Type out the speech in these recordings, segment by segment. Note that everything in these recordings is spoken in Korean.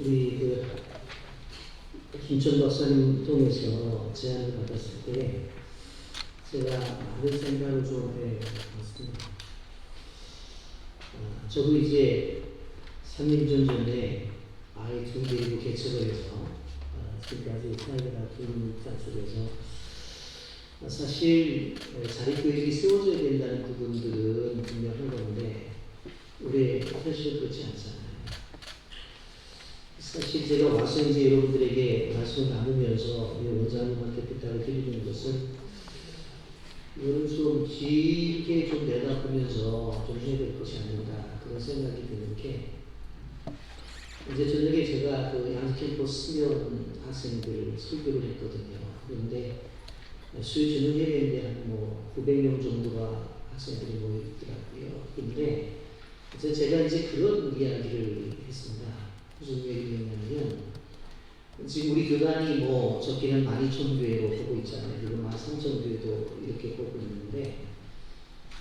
우리 김천 박사님 통해서 제안을 받았을 때 제가 많은 생각을 좀 해봤습니다. 저도 이제 3년 전에 아이 둘 데리고 개척을 해서 지금까지 사회가 둔 입장 속에서 사실 자립교육이 세워져야 된다는 부분들은 분명한 건데 우리 현실은 그렇지 않잖아요. 사실 제가 와서 이제 여러분들에게 말씀을 나누면서 원장님한테 부탁을 드리는 것은 이거는 좀 길게 좀 내다보면서 좀 해야 될 것이 아닌가 그런 생각이 드는 게 이제 저녁에 제가 그 양캠퍼스 수련 학생들 설교를 했거든요. 그런데 수요 저녁 예배인데 한 900명 정도가 학생들이 모여있더라고요. 근데 제가 이제 그런 이야기를 했습니다. 무슨 얘기냐면 지금 우리 교단이 적게는 12,000교회로 보고 있잖아요. 그리고 13,000교회도 이렇게 보고 있는데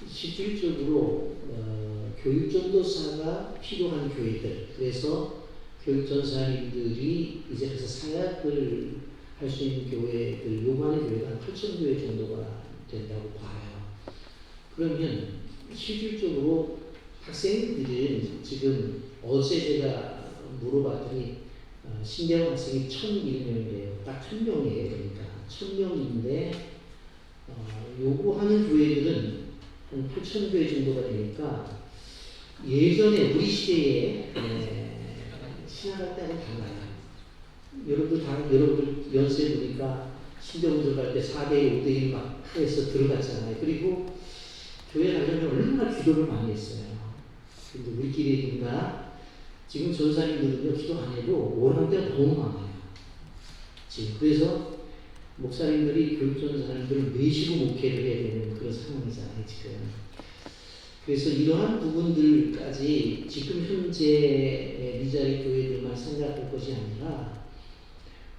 실질적으로 교육전도사가 필요한 교회들, 그래서 교육전사님들이 이제 그래서 사역을 할 수 있는 교회들, 요만의 교회가 한 8,000교회 정도가 된다고 봐요. 그러면 실질적으로 학생들은 지금 어제 제가 물어봤더니 신대원 학생이 1,001명이래요. 딱 1,000명이에요. 그러니까 1,000명인데 요구하는 교회들은 한 8,000교회 정도가 되니까 예전에 우리 시대에 신학할 때는 달라요. 여러분들 연세 보니까 신대원 들어갈 때 4대1, 5대1 막 해서 들어갔잖아요. 그리고 교회 가려면 얼마나 기도를 많이 했어요. 근데 우리끼리인가 지금 전사님들은요 기도 안 해도 오라는 데가 너무 많아요. 지금 그래서 목사님들이 교육전사님들을 매시고 목회를 해야 되는 그런 상황이잖아요 지금. 그래서 이러한 부분들까지 지금 현재 미자리 교회들만 생각할 것이 아니라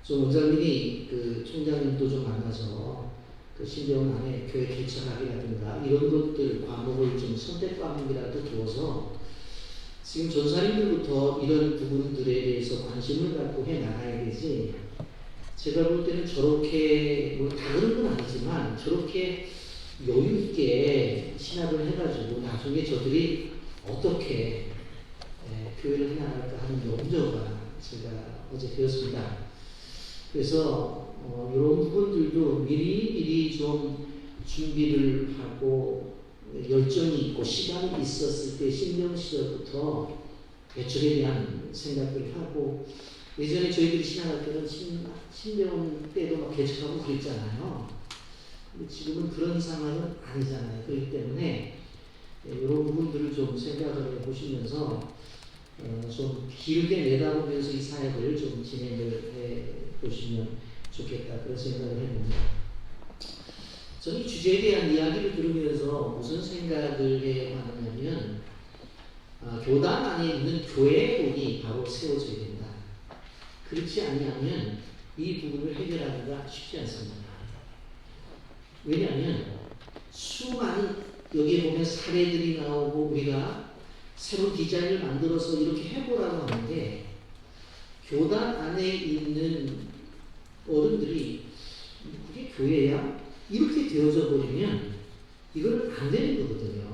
좀 원장님이 그 총장님도 좀 만나서 그 신대원 안에 교회 개척하기라든가 이런 것들 과목을 좀 선택 과목이라도 두어서 지금 전사님들부터 이런 부분들에 대해서 관심을 갖고 해 나가야 되지. 제가 볼 때는 저렇게 다 그런 건 아니지만 저렇게 여유 있게 신학을 해가지고 나중에 저들이 어떻게 교회를 해나갈까 하는 염려가 제가 어제 배웠습니다. 그래서 이런 부분들도 미리 좀 준비를 하고 열정이 있고 시간이 있었을 때 신명 시절부터 개척에 대한 생각을 하고 예전에 저희들이 신학할 때는 신명 때도 막 개척하고 그랬잖아요. 근데 지금은 그런 상황은 아니잖아요. 그렇기 때문에 이런 부분들을 좀 생각을 해보시면서 좀 길게 내다보면서 이 사역을 좀 진행을 해보시면 좋겠다 그런 생각을 해봅니다. 저는 이 주제에 대한 이야기를 들으면서 무슨 생각을 해봤냐면 교단 안에 있는 교회론이 바로 세워져야 된다. 그렇지 않으면 이 부분을 해결하기가 쉽지 않습니다. 왜냐하면 수많은 여기에 보면 사례들이 나오고 우리가 새로운 디자인을 만들어서 이렇게 해보라고 하는데 교단 안에 있는 어른들이 그게 교회야? 이렇게 되어져 버리면 이거는 안 되는 거거든요.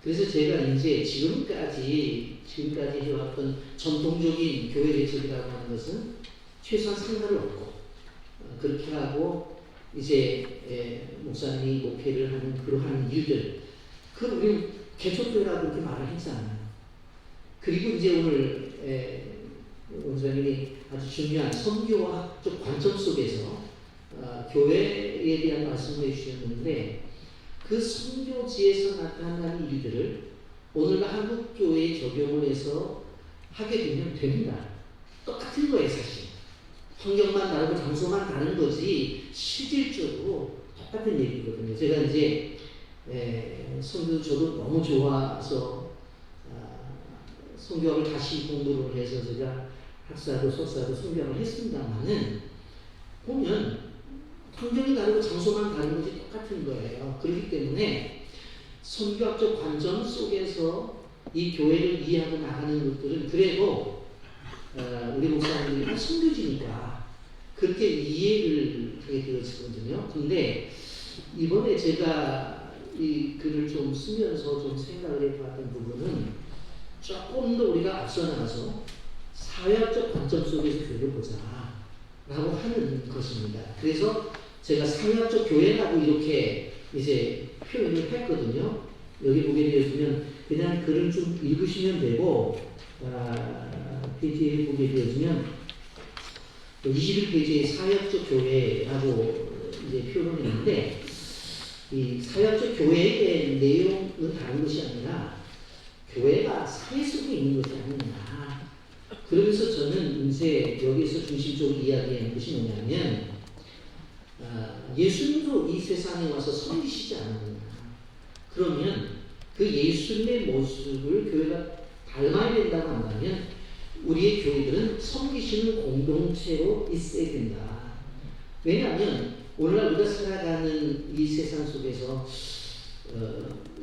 그래서 제가 이제 지금까지 해왔던 전통적인 교회 개척이라고 하는 것은 최소한 상관을 얻고 그렇게 하고 이제 목사님이 목회를 하는 그러한 일들 그걸 우리 개척교회라고 그렇게 말을 했잖아요. 그리고 이제 오늘 원장님이 아주 중요한 선교학적 관점 속에서 교회에 대한 말씀을 해주셨는데 그 선교지에서 나타나는 일들을 오늘날 한국교회에 적용을 해서 하게 되면 됩니다. 똑같은 거예요 사실. 환경만 다르고 장소만 다른 거지 실질적으로 똑같은 얘기거든요. 제가 이제 선교 저도 너무 좋아서 선교학을 다시 공부를 해서 제가 학사도 석사도 선교학을 했습니다만은 보면 환경이 다르고 장소만 다른 것이 똑같은 거예요. 그렇기 때문에 선교학적 관점 속에서 이 교회를 이해하고 나가는 것들은 그래도 우리 목사님들이 다 선교지니까 그렇게 이해를 하게 되었거든요. 근데 이번에 제가 이 글을 좀 쓰면서 좀 생각을 해봤던 부분은 조금 더 우리가 앞서 나가서 사회학적 관점 속에서 교회를 보자 라고 하는 것입니다. 그래서 제가 사회학적 교회라고 이렇게 이제 표현을 했거든요. 여기 보게 되어지면 그냥 글을 좀 읽으시면 되고, 페이지에 보게 되어지면 21페이지에 사회학적 교회라고 이제 표현을 했는데, 이 사회학적 교회의 내용은 다른 것이 아니라 교회가 사회 속에 있는 것이 아니냐. 그러면서 저는 이제 여기서 중심적으로 이야기하는 것이 뭐냐면, 예수님도 이 세상에 와서 섬기시지 않았느냐. 그러면 그 예수님의 모습을 교회가 닮아야 된다고 한다면 우리의 교회들은 섬기시는 공동체로 있어야 된다. 왜냐하면 오늘날 우리가 살아가는 이 세상 속에서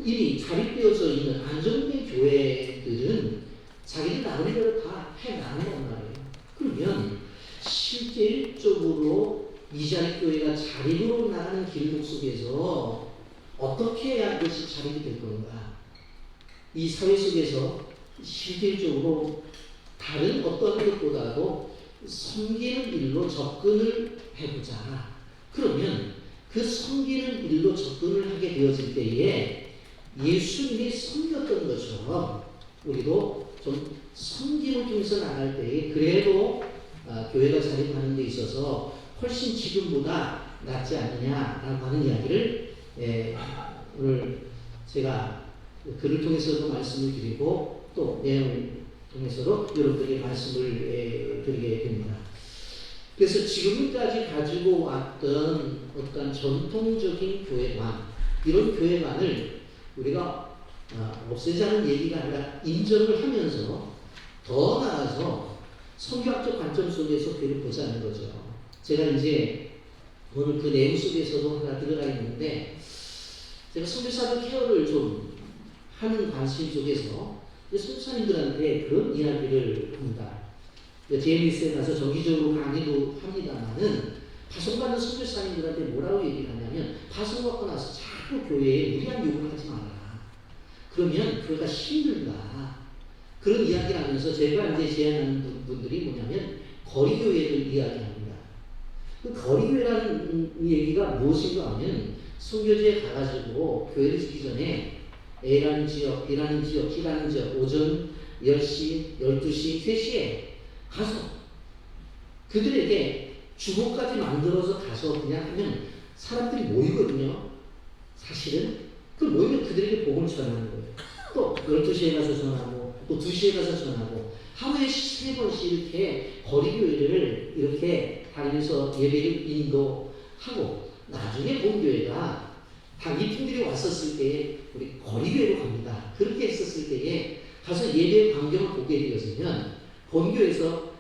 이미 자립되어져 있는 안정된 교회들은 자기들 나름대로 다 해나간단 말이에요. 그러면 실질적으로 이 자리 교회가 자립으로 나가는 길목 속에서 어떻게 해야 그것이 자립이 될 건가? 이 사회 속에서 실질적으로 다른 어떤 것보다도 섬기는 일로 접근을 해보자. 그러면 그 섬기는 일로 접근을 하게 되어질 때에 예수님이 섬겼던 것처럼 우리도 좀 섬김을 통해서 나갈 때에 그래도 교회가 자립하는 데 있어서 훨씬 지금보다 낫지 않느냐라고 하는 이야기를 오늘 제가 글을 통해서도 말씀을 드리고 또 내용을 통해서도 여러분들에게 말씀을 드리게 됩니다. 그래서 지금까지 가지고 왔던 어떤 전통적인 교회관, 이런 교회관을 우리가 없애자는 얘기가 아니라 인정을 하면서 더 나아가서 성경학적 관점 속에서 교회를 보자는 거죠. 제가 이제 오늘 그 내용 속에서도 하나 들어가 있는데, 제가 선교사들 케어를 좀 하는 관심 속에서 선교사님들한테 그런 이야기를 합니다. JMS에 가서 정기적으로 강의도 합니다만은 파송받는 선교사님들한테 뭐라고 얘기를 하냐면, 파송받고 나서 자꾸 교회에 무리한 요구를 하지 마라. 그러면 교회가 힘들다. 그런 이야기를 하면서 제가 이제 제안하는 분들이 뭐냐면 거리교회를 이야기합니다. 그 거리교회라는 얘기가 무엇인가 하면, 선교지에 가가지고 교회를 짓기 전에 A라는 지역, B라는 지역, C라는 지역, 오전 10시, 12시, 3시에 가서 그들에게 주보까지 만들어서 가서 그냥 하면 사람들이 모이거든요. 사실은 그 모이면 그들에게 복음을 전하는 거예요. 또 12시에 가서 전하고 또 2시에 가서 전하고 하루에 3번씩 이렇게 거리교회를 이렇게 다니면서 예배를 인도하고, 나중에 본교회가 다 미팅들이 왔었을 때에 우리 거리교회로 갑니다. 그렇게 했었을 때에 가서 예배 광경을 보게 되었으면 본교회에서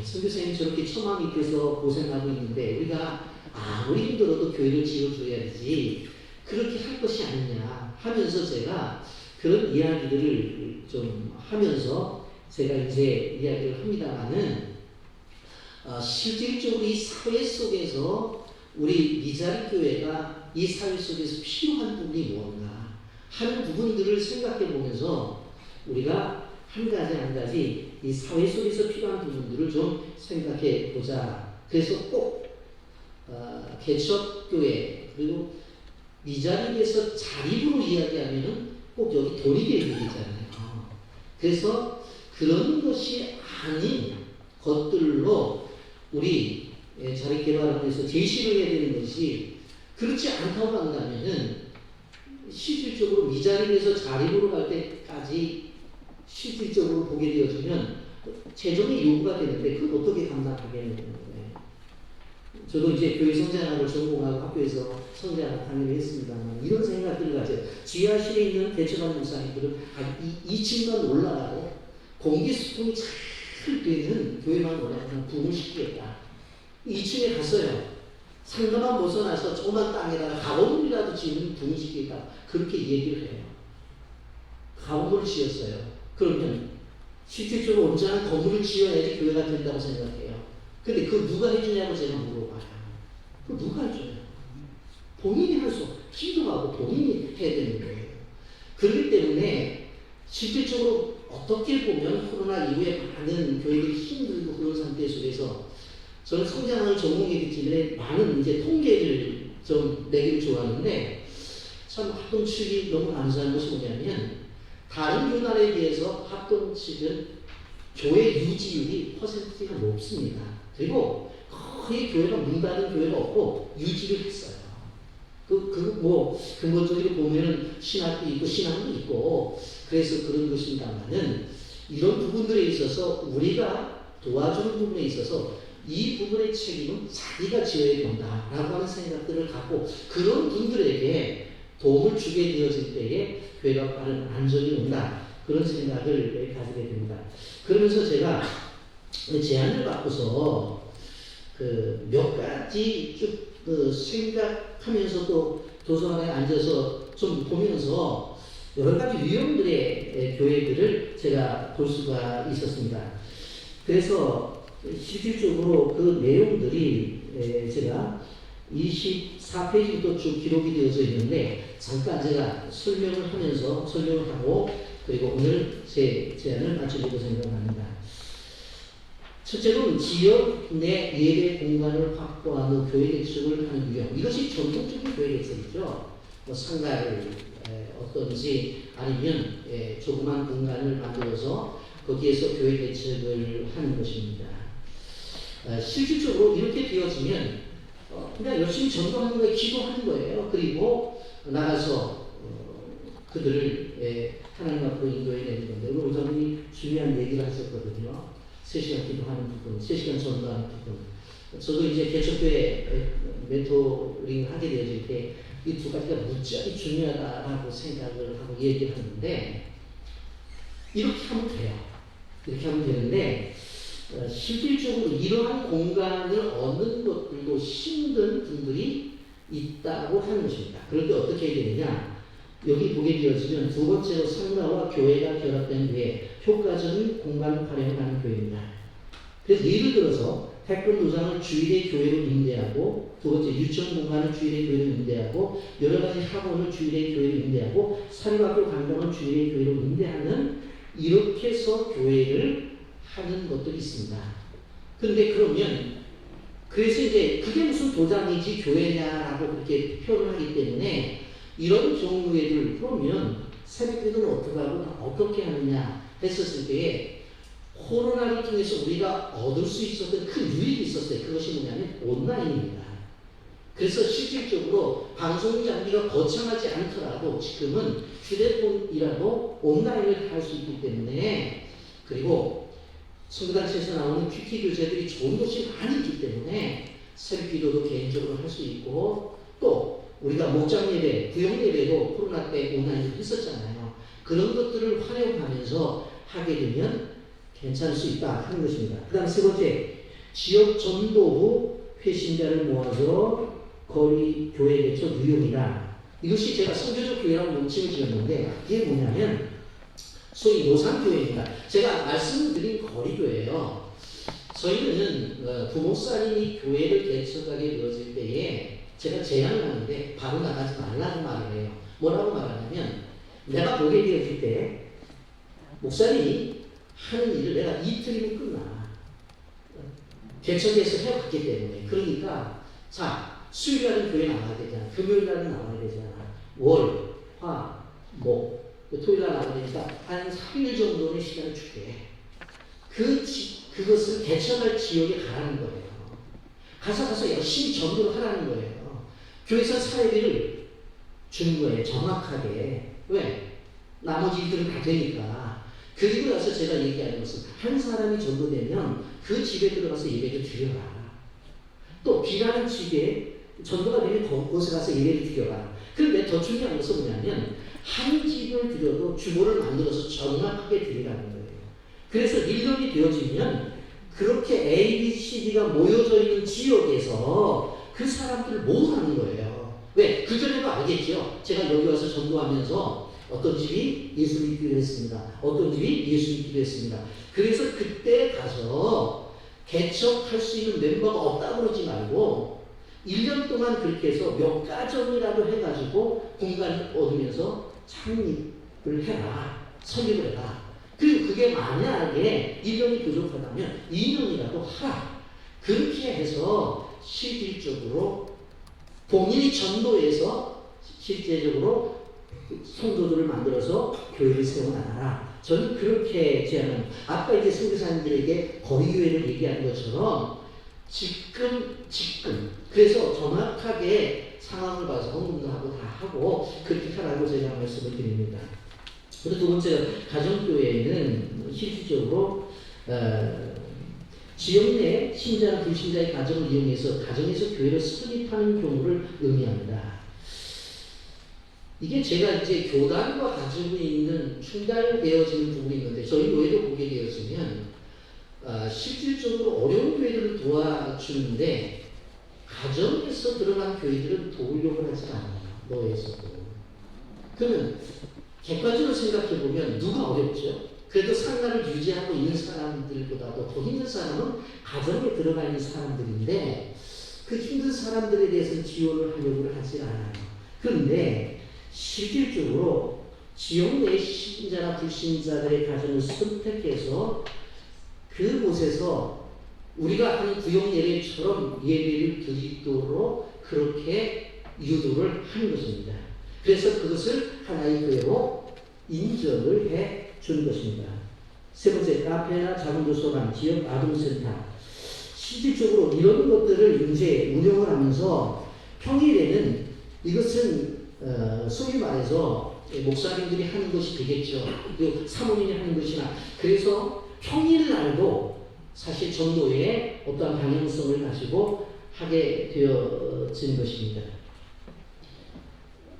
선교사님 저렇게 처마 밑에서 고생하고 있는데 우리가 아무리 힘들어도 교회를 지어줘야지 그렇게 할 것이 아니냐 하면서 제가 그런 이야기들을 좀 하면서 제가 이제 이야기를 합니다만은, 실질적으로 이 사회 속에서 우리 미자립 교회가 이 사회 속에서 필요한 부분이 무엇인가 하는 부분들을 생각해 보면서 우리가 한 가지 한 가지 이 사회 속에서 필요한 부분들을 좀 생각해 보자. 그래서 꼭 개척교회 그리고 미자립에서 자립으로 이야기하면은 꼭 여기 도립의 얘기잖아요. 그래서 그런 것이 아닌 것들로 우리 자립 개발을 위해서 제시를 해야 되는 것이, 그렇지 않다고 한다면은 실질적으로 미자립에서 자립으로 갈 때까지 실질적으로 보게 되어지면 재정의 요구가 되는데 그걸 어떻게 감당하겠는 거예요. 저도 이제 교회 성장학을 전공하고 학교에서 성장학 강의를 했습니다만 이런 생각들을 가져요. 지하실에 있는 개척한 목사님들은 2층만 올라가고 공기 수통이 잘 되는 교회만 올라가면 부흥을 시키겠다. 2층에 갔어요. 상가만 벗어나서 조그만 땅에다가 가옥이라도 지으면 부흥을 시키겠다. 그렇게 얘기를 해요. 가옥을 지었어요. 그러면 실질적으로 온전한 건물을 지어야지 교회가 된다고 생각해요. 근데 그 누가 해주냐고 제가 물어봐요. 그 누가 해줘요? 본인이 할 수, 기도하고 본인이 해야 되는 거예요. 그렇기 때문에 실질적으로 어떻게 보면 코로나 이후에 많은 교회들이 힘들고 그런 상태 속에서 저는 성장하는 전공이기 때문에 많은 이제 통계를 좀 내기를 좋아하는데 참 합동 측이 너무 감사한 것이 뭐냐면 다른 교단에 비해서 합동 측은 교회 유지율이 퍼센트가 높습니다. 그리고 거의 교회가 문 닫은 교회가 없고 유지를 했어요. 근본적으로 보면은 신학도 있고 신앙도 있고 그래서 그런 것입니다만은 이런 부분들에 있어서 우리가 도와주는 부분에 있어서 이 부분의 책임은 자기가 지어야 된다라고 하는 생각들을 갖고 그런 분들에게 도움을 주게 되어질 때에 교회가 빠른 안정이 온다. 그런 생각을 가지게 됩니다. 그러면서 제가 제안을 받고서 몇 가지 쭉 생각하면서도 도서관에 앉아서 좀 보면서 여러 가지 유형들의 교회들을 제가 볼 수가 있었습니다. 그래서 실질적으로 그 내용들이 제가 24페이지부터 쭉 기록이 되어져 있는데 잠깐 제가 설명을 하고 그리고 오늘 제 제안을 마치려고 생각합니다. 첫째로는 지역 내 예배 공간을 확보하는 교회 개척을 하는 유형. 이것이 전통적인 교회 개척이죠. 상가를 어떤지 아니면 조그만 공간을 만들어서 거기에서 교회 개척을 하는 것입니다. 실질적으로 이렇게 되어지면 그냥 열심히 전도하는 거예요. 기도하는 거예요. 그리고 나가서 그들을 하나님 앞으로 인도해 내는 건데 오늘 오전이 중요한 얘기를 하셨거든요. 3시간 기도하는 부분, 3시간 전도하는 부분. 저도 이제 개척교회 멘토링 하게 되어질 때 이 두 가지가 무지하게 중요하다라고 생각을 하고 얘기를 하는데 이렇게 하면 돼요. 이렇게 하면 되는데 실질적으로 이러한 공간을 얻는 것들도 힘든 분들이 있다고 하는 것입니다. 그런데 어떻게 해야 되느냐? 여기 보게 되어지면 두 번째로 상가와 교회가 결합된 후에 효과적인 공간 활용을 하는 교회입니다. 그래서 예를 들어서 태권도장을 주일의 교회로 임대하고 두 번째 유치원 공간을 주일의 교회로 임대하고 여러 가지 학원을 주일의 교회로 임대하고 사립학교 강당을 주일의 교회로 임대하는 이렇게 해서 교회를 하는 것들이 있습니다. 그런데 그러면 그래서 이제 그게 무슨 도장이지 교회냐라고 그렇게 표현을 하기 때문에 이런 경우에를 보면 새벽기도는 어떻게 하고 어떻게 하느냐 했었을 때에 코로나를 통해서 우리가 얻을 수 있었던 큰 유익이 있었어요. 그것이 뭐냐면 온라인입니다. 그래서 실질적으로 방송 장비가 거창하지 않더라도 지금은 휴대폰이라도 온라인을 할 수 있기 때문에 그리고 성당체에서 나오는 큐티 교재들이 좋은 것이 많이 있기 때문에 새벽기도도 개인적으로 할 수 있고 또 우리가 목장 예배, 구역 예배도 코로나 때 온라인으로 했었잖아요. 그런 것들을 활용하면서 하게 되면 괜찮을 수 있다 하는 것입니다. 그 다음 세 번째, 지역 전도부 회신자를 모아서 거리 교회 개척 유형이다. 이것이 제가 선교적 교회라고 명칭을 지었는데 이게 뭐냐면 소위 노상교회입니다. 제가 말씀드린 거리교회예요. 저희는 부목사님이 교회를 개척하게 되어질 때에 제가 제안을 하는데 바로 나가지 말라고 말을 해요. 뭐라고 말하냐면 내가 보게 되어질 때 목사님이 하는 일을 내가 이틀이면 끝나. 개척해서 해왔기 때문에. 그러니까 자 수요일날은 교회 나가야 되잖아. 금요일날은 나가야 되잖아. 월, 화, 목 토요일날 나가야 되니까 한 3일 정도는 시간을 줄게. 그것을 개척할 지역에 가라는 거예요. 가서 열심히 전도를 하라는 거예요. 교회에서 사회비를 주는 거예요. 정확하게. 왜? 나머지 일들은 다 되니까. 그리고 나서 제가 얘기하는 것은 한 사람이 전도되면 그 집에 들어가서 예배를 드려라. 또 비라는 집에 전도가 되면 그곳에 가서 예배를 드려라. 그런데 더 중요한 것은 뭐냐면 한 집을 드려도 규모를 만들어서 정확하게 드리라는 거예요. 그래서 1년이 되어지면 그렇게 A, B, C, D가 모여져 있는 지역에서 그 사람들을 모으라는 거예요. 왜? 그전에도 알겠죠. 제가 여기 와서 전도하면서 어떤 집이 예수 믿기로 했습니다. 어떤 집이 예수 믿기로 했습니다. 그래서 그때 가서 개척할 수 있는 멤버가 없다고 그러지 말고 1년 동안 그렇게 해서 몇 가정이라도 해가지고 공간을 얻으면서 창립을 해라. 설립을 해라. 그리고 그게 만약에 1년이 부족하다면 2년이라도 하라. 그렇게 해서 실질적으로 본인이 전도해서 실제적으로 성도들을 만들어서 교회를 세워나가라. 저는 그렇게 제안합니다. 아까 이제 선교사님들에게 거리교회를 얘기한 것처럼 지금 그래서 정확하게 상황을 봐서 헌금도 하고 다 하고 그렇게 하라고 제가 말씀을 드립니다. 그리고 두 번째로 가정교회는 실질적으로 지역 내 신자나 불신자의 가정을 이용해서 가정에서 교회를 설립하는 경우를 의미합니다. 이게 제가 이제 교단과 가지고 있는 충달되어지는 부분이 있는데 저희 교회도 보게 되어지면 실질적으로 어려운 교회들을 도와주는데 가정에서 들어간 교회들은 도우려고 하지 않아요. 노예에서도. 그러면 객관적으로 생각해보면 누가 어렵죠? 그래도 상가를 유지하고 있는 사람들보다도 더 힘든 사람은 가정에 들어가 있는 사람들인데 그 힘든 사람들에 대해서 지원을 하려고 하지 않아요. 그런데 실질적으로 지역 내 신자나 불신자들의 가정을 선택해서 그곳에서 우리가 하는 구역 예배처럼 예배를 드리도록 그렇게 유도를 하는 것입니다. 그래서 그것을 하나의 교회로 인정을 해 준 것입니다. 세 번째, 카페나 자문도서관, 지역 아동센터. 실질적으로 이런 것들을 이제 운영을 하면서 평일에는 이것은 소위 말해서 목사님들이 하는 것이 되겠죠. 그리고 사모님이 하는 것이나 그래서 평일날도 사실 전도에 어떠한 방향성을 가지고 하게 되어진 것입니다.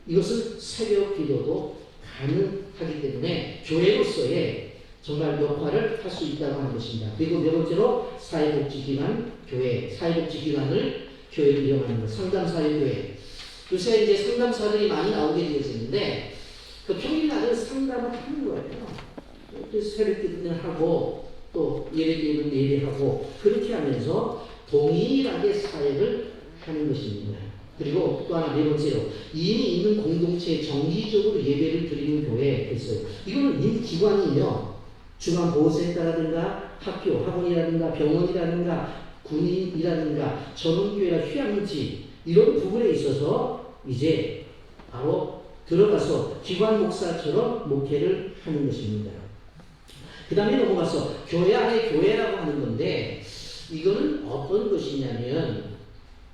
이것은 새벽 기도도 가능하기 때문에 교회로서의 정말 역할을 할 수 있다고 하는 것입니다. 그리고 네 번째로 사회복지기관, 교회, 사회복지기관을 교회를 이용하는 것, 상담사회교회. 요새 이제 상담사들이 많이 나오게 되어지는데 그 평일날은 상담을 하는 거예요. 그래서 새벽 기도를 하고 또 예배기도는 예배하고 그렇게 하면서 동일하게 사역을 하는 것입니다. 그리고 또 하나 네 번째로 이미 있는 공동체에 정기적으로 예배를 드리는 교회에 있어요. 이거는 이미 기관이며 중앙보호센터라든가 학교, 학원이라든가 병원이라든가 군인이라든가 전원교회나 휴양지 이런 부분에 있어서 이제 바로 들어가서 기관 목사처럼 목회를 하는 것입니다. 그 다음에 넘어가서 교회 안에 교회라고 하는 건데 이거는 어떤 것이냐면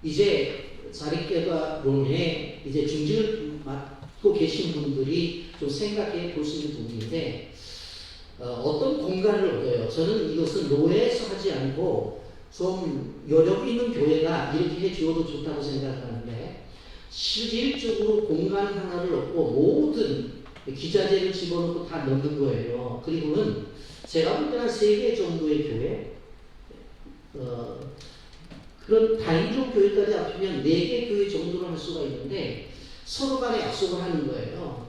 이제 자립개발론에 이제 중진을 맡고 계신 분들이 좀 생각해 볼 수 있는 부분인데 어떤 공간을 얻어요? 저는 이것은 노예에서 하지 않고 좀 여력 있는 교회가 이렇게 해주어도 좋다고 생각하는데 실질적으로 공간 하나를 얻고 모든 기자재를 집어넣고 다 넣는 거예요. 그리고는 제가 볼 때는 3개 정도의 교회 그런 다인종 교회까지 합치면 4개 교회 정도로 할 수가 있는데 서로 간에 약속을 하는 거예요.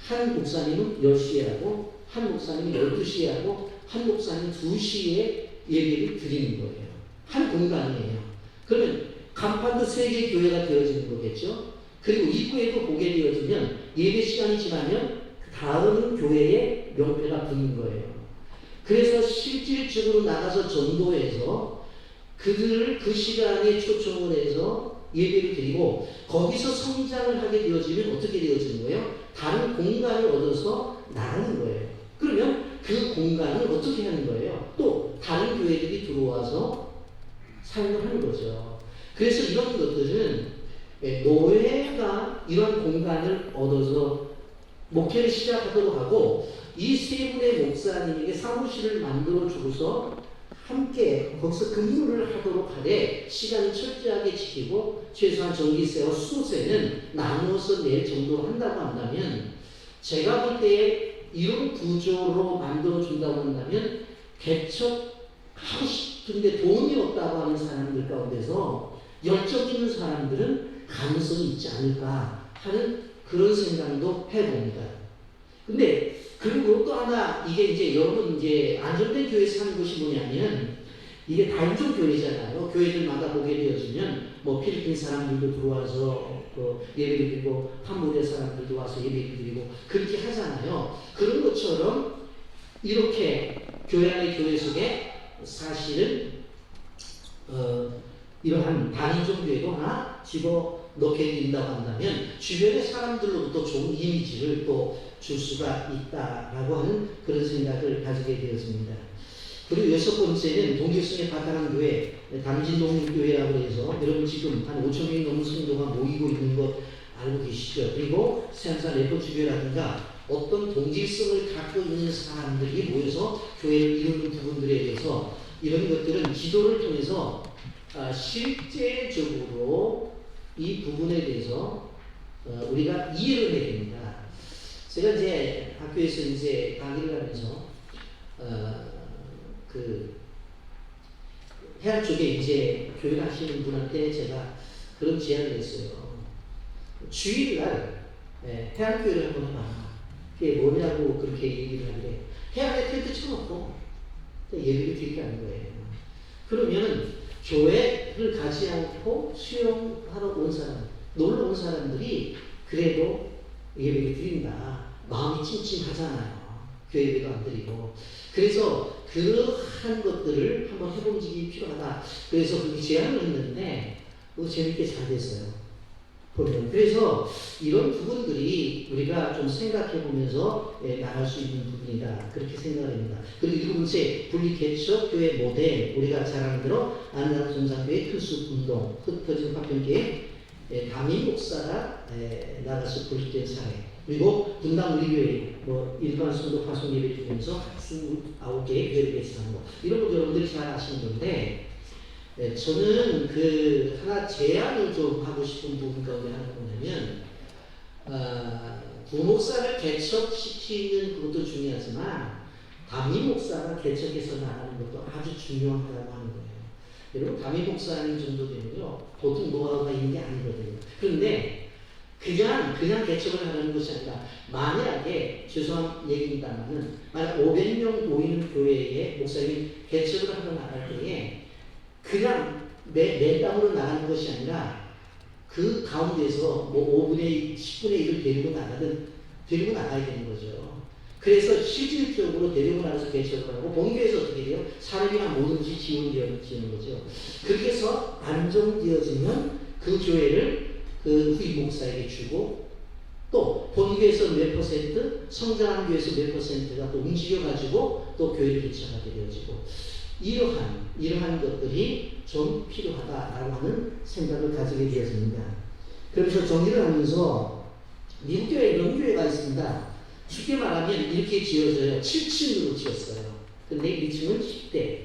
한 목사님은 10시에 하고 한 목사님은 12시에 하고 한 목사님은 2시에 예배를 드리는 거예요. 한 공간이에요. 그러면 간판도 3개 교회가 되어지는 거겠죠. 그리고 입구에도 보게 되어지면 예배 시간이 지나면 다음 교회에 명패가 붙는 거예요. 그래서 실질적으로 나가서 전도해서 그들을 그 시간에 초청을 해서 예배를 드리고 거기서 성장을 하게 되어지면 어떻게 되어지는 거예요? 다른 공간을 얻어서 나가는 거예요. 그러면 그 공간을 어떻게 하는 거예요? 또 다른 교회들이 들어와서 사용을 하는 거죠. 그래서 이런 것들은 노예가 이런 공간을 얻어서 목회를 시작하도록 하고 이 세 분의 목사님에게 사무실을 만들어 주고서 함께 거기서 근무를 하도록 하되 시간을 철저하게 지키고 최소한 전기세와 수도세는 나누어서 낼 정도로 한다고 한다면 제가 볼 때 이런 구조로 만들어 준다고 한다면 개척하고 싶은데 돈이 없다고 하는 사람들 가운데서 열정 있는 사람들은 가능성이 있지 않을까 하는 그런 생각도 해봅니다. 근데 그리고 또 하나 이게 이제 여러분 이제 안정된 교회에서 하는 것이 뭐냐면 이게 다인종 교회잖아요. 교회들마다 보게 되어지면 뭐 필리핀 사람들도 들어와서 예배를 드리고 캄보디아 사람들도 와서 예배를 드리고 그렇게 하잖아요. 그런 것처럼 이렇게 교회 안의 교회 속에 사실은 이러한 단인종 교회도 하나 집어넣게 된다고 한다면 주변의 사람들로부터 좋은 이미지를 또 줄 수가 있다라고 하는 그런 생각을 가지게 되었습니다. 그리고 여섯 번째는 동질성에 바탕한 교회, 담진동교회라고 해서 여러분 지금 한 5천 명이 넘는 성도가 모이고 있는 것 알고 계시죠? 그리고 세안산 레포츠교회라든가 어떤 동질성을 갖고 있는 사람들이 모여서 교회를 이루는 부분들에 대해서 이런 것들은 기도를 통해서 실제적으로 이 부분에 대해서 우리가 이해를 해야 됩니다. 제가 이제 학교에서 이제 강의를 하면서 그 해안 쪽에 이제 교육 하시는 분한테 제가 그런 제안을 했어요. 주일날 해안교회를 한번 해봐. 그게 뭐냐고 그렇게 얘기를 하는데 해안에 텐트 쳐놓고 예배를 드리게 하는 거예요. 그러면 교회를 가지 않고 수영하러 온 사람, 놀러 온 사람들이 그래도 예배를 드린다. 마음이 찜찜하잖아요. 교회 예배도 안 드리고. 그래서 그러한 것들을 한번 해본 적이 필요하다. 그래서 그렇게 제안을 했는데 재밌게 잘 됐어요. 보면. 그래서 이런 부분들이 우리가 좀 생각해 보면서 나갈 수 있는 부분이다. 그렇게 생각합니다. 그리고 일곱 번째, 분리개척 교회 모델, 우리가 잘 아는 대로 안나라 전사교회 특수 운동, 흩어진 파편교회 담임 목사가 나가서 분리된 사례. 그리고 분당 우리교회 뭐 일반 성도 파송 예배 드리면서 29개의 교회를 개설하는 거. 이런 거 여러분들이 잘 아시는 건데 저는 그 하나 제안을 좀 하고 싶은 부분 가운데 하나가 뭐냐면 부목사를 개척시키는 것도 중요하지만 담임 목사가 개척해서 나가는 것도 아주 중요하다고 하는 거예요. 여러분 담임 목사님 정도 되면요 보통 노하우가 있는 게 아니거든요. 그런데 그냥 개척을 하는 것이 아니라 만약에 죄송한 얘기입니다만은 만약 500명 모이는 교회에 목사님이 개척을 하러 나갈 때에 그냥 내 땅으로 나가는 것이 아니라 그 가운데서 뭐 5분의 1, 10분의 1을 데리고 나가야 되는 거죠. 그래서 실질적으로 데리고 나가서 개척을 하고 본교에서 어떻게 돼요? 사람이나 뭐든지 지원되어지는 거죠. 그렇게 해서 안정되어지면 그 교회를 그 후임 목사에게 주고 또 본교에서 몇 퍼센트, 성장한 교회에서 몇 퍼센트가 또 움직여가지고 또 교회를 개척하게 되어지고 이러한 것들이 좀 필요하다라고 하는 생각을 가지게 되었습니다. 그래서 정리를 하면서 미국 교회에 이런 교회가 있습니다. 쉽게 말하면 이렇게 지어져요. 7층으로 지었어요. 근데 1층은 10대,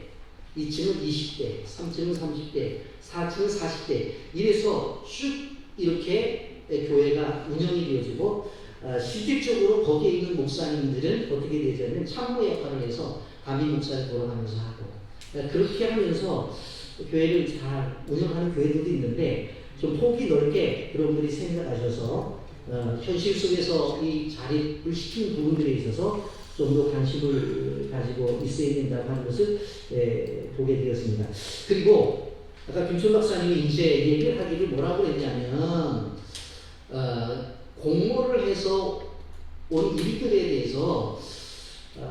2층은 20대, 3층은 30대, 4층은 40대 이래서 쭉 이렇게 교회가 운영이 되어지고 실질적으로 거기에 있는 목사님들은 어떻게 되냐면 참모 역할을 해서 담임 목사를 돌아가면서 하고 그렇게 하면서 교회를 잘 운영하는 교회들도 있는데 좀 폭이 넓게 여러분들이 생각하셔서 현실 속에서 이 자립을 시키는 부분들에 있어서 좀 더 관심을 가지고 있어야 된다고 하는 것을 보게 되었습니다. 그리고 아까 김철 박사님이 이제 얘기를 하기를 뭐라고 했냐면 공모를 해서 온 일들에 대해서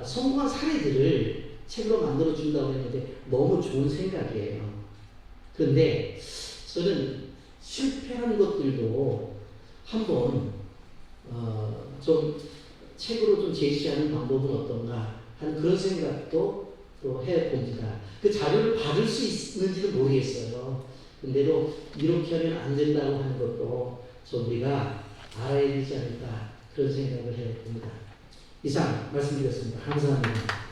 성공한 사례들을 책으로 만들어준다고 했는데 너무 좋은 생각이에요. 그런데 저는 실패한 것들도 한번 좀 책으로 좀 제시하는 방법은 어떤가 하는 그런 생각도 또 해봅니다. 그 자료를 받을 수 있는지는 모르겠어요. 근데도 이렇게 하면 안 된다고 하는 것도 좀 우리가 알아야 되지 않을까 그런 생각을 해봅니다. 이상 말씀드렸습니다. 감사합니다.